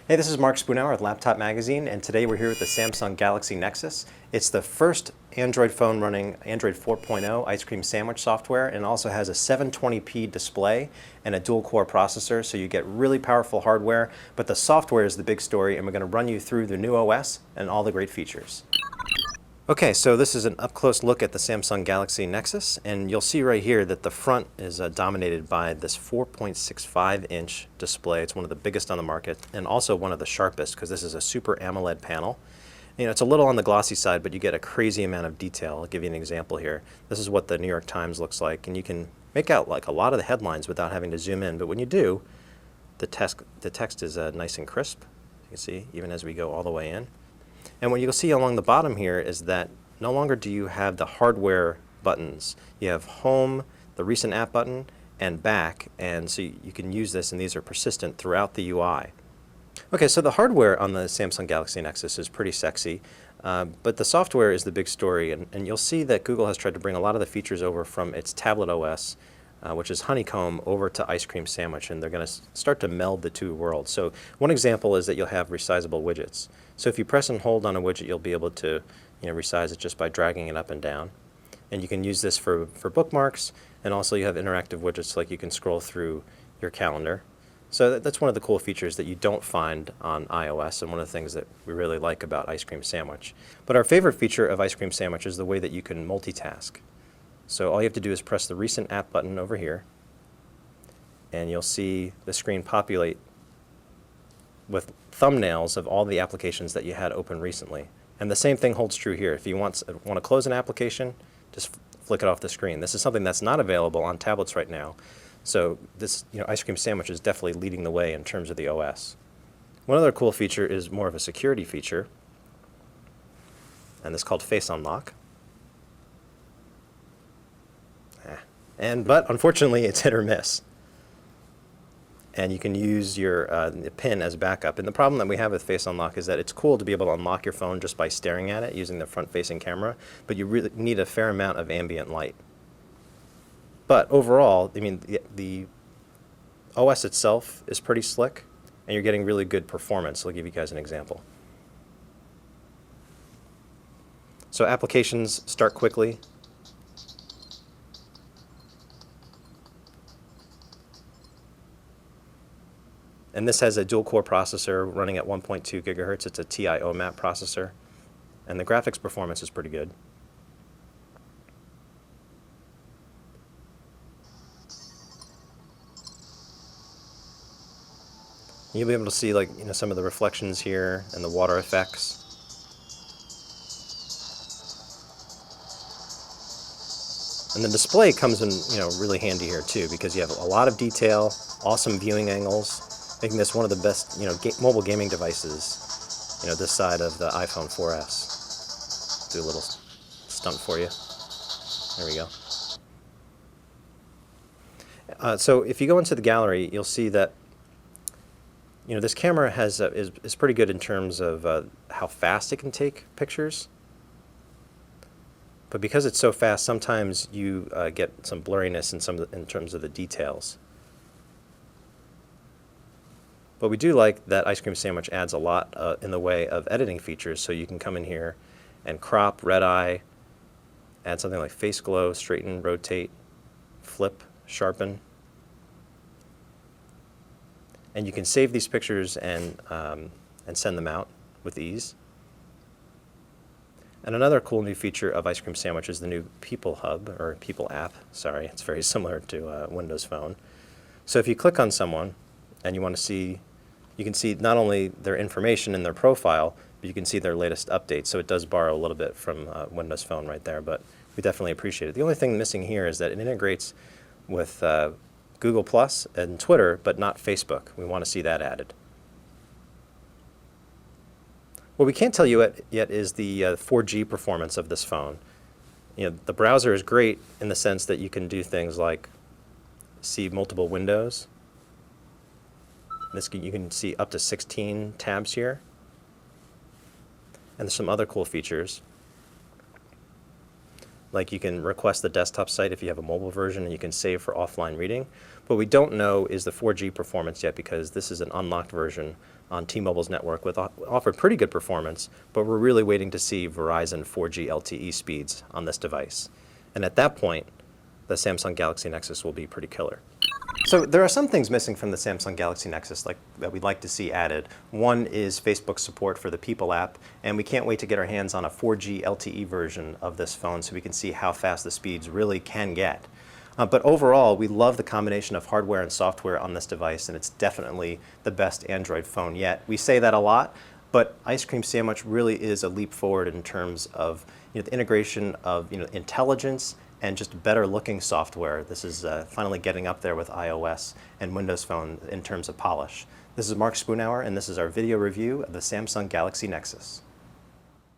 Hey, this is Mark Spoonauer with Laptop Magazine, and today we're here with the Samsung Galaxy Nexus. It's the first Android phone running Android 4.0 Ice Cream Sandwich software, and also has a 720p display and a dual-core processor, so you get really powerful hardware, but the software is the big story, and we're going to run you through the new OS and all the great features. Okay, so this is an up-close look at the Samsung Galaxy Nexus, and you'll see right here that the front is dominated by this 4.65-inch display. It's one of the biggest on the market, and also one of the sharpest, because this is a Super AMOLED panel. You know, it's a little on the glossy side, but you get a crazy amount of detail. I'll give you an example here. This is what the New York Times looks like, and you can make out like a lot of the headlines without having to zoom in, but when you do, the text is nice and crisp, you can see, even as we go all the way in. And what you'll see along the bottom here is that no longer do you have the hardware buttons. You have home, the recent app button, and back, and so you can use this, and these are persistent throughout the UI. Okay, so the hardware on the Samsung Galaxy Nexus is pretty sexy, but the software is the big story, and you'll see that Google has tried to bring a lot of the features over from its tablet OS, which is Honeycomb, over to Ice Cream Sandwich, and they're going to start to meld the two worlds. So one example is that you'll have resizable widgets. So if you press and hold on a widget, you'll be able to resize it just by dragging it up and down. And you can use this for bookmarks, and also you have interactive widgets like you can scroll through your calendar. So that's one of the cool features that you don't find on iOS, and one of the things that we really like about Ice Cream Sandwich. But our favorite feature of Ice Cream Sandwich is the way that you can multitask. So all you have to do is press the recent app button over here, and you'll see the screen populate with thumbnails of all the applications that you had open recently. And the same thing holds true here. If you want to close an application, just flick it off the screen. This is something that's not available on tablets right now. So this Ice Cream Sandwich is definitely leading the way in terms of the OS. One other cool feature is more of a security feature, and this is called Face Unlock. But unfortunately, it's hit or miss. And you can use your PIN as backup. And the problem that we have with Face Unlock is that it's cool to be able to unlock your phone just by staring at it using the front-facing camera, but you really need a fair amount of ambient light. But overall, I mean, the OS itself is pretty slick, and you're getting really good performance. I'll give you guys an example. So applications start quickly. And this has a dual-core processor running at 1.2 gigahertz. It's a TI OMAP processor. And the graphics performance is pretty good. You'll be able to see some of the reflections here and the water effects. And the display comes in really handy here too, because you have a lot of detail, awesome viewing angles, making this one of the best mobile gaming devices this side of the iPhone 4S. Do a little stunt for you. There we go. So if you go into the gallery, you'll see that this camera is pretty good in terms of how fast it can take pictures. But because it's so fast, sometimes you get some blurriness in terms of the details. But we do like that Ice Cream Sandwich adds a lot in the way of editing features, so you can come in here and crop, red eye, add something like face glow, straighten, rotate, flip, sharpen. And you can save these pictures and send them out with ease. And another cool new feature of Ice Cream Sandwich is the new People Hub, or People app. Sorry, it's very similar to Windows Phone. So if you click on someone and you want to see, you can see not only their information and their profile, but you can see their latest updates. So it does borrow a little bit from Windows Phone right there, but we definitely appreciate it. The only thing missing here is that it integrates with Google Plus and Twitter, but not Facebook. We want to see that added. What we can't tell you yet is the 4G performance of this phone. The browser is great in the sense that you can do things like see multiple windows. You can see up to 16 tabs here. And there's some other cool features. Like you can request the desktop site if you have a mobile version, and you can save for offline reading. What we don't know is the 4G performance yet, because this is an unlocked version on T-Mobile's network with offered pretty good performance, but we're really waiting to see Verizon 4G LTE speeds on this device. And at that point, the Samsung Galaxy Nexus will be pretty killer. So there are some things missing from the Samsung Galaxy Nexus that we'd like to see added. One is Facebook support for the People app, and we can't wait to get our hands on a 4G LTE version of this phone so we can see how fast the speeds really can get. But overall, we love the combination of hardware and software on this device, and it's definitely the best Android phone yet. We say that a lot, but Ice Cream Sandwich really is a leap forward in terms of the integration of intelligence and just better looking software. This is finally getting up there with iOS and Windows Phone in terms of polish. This is Mark Spoonhour, and this is our video review of the Samsung Galaxy Nexus.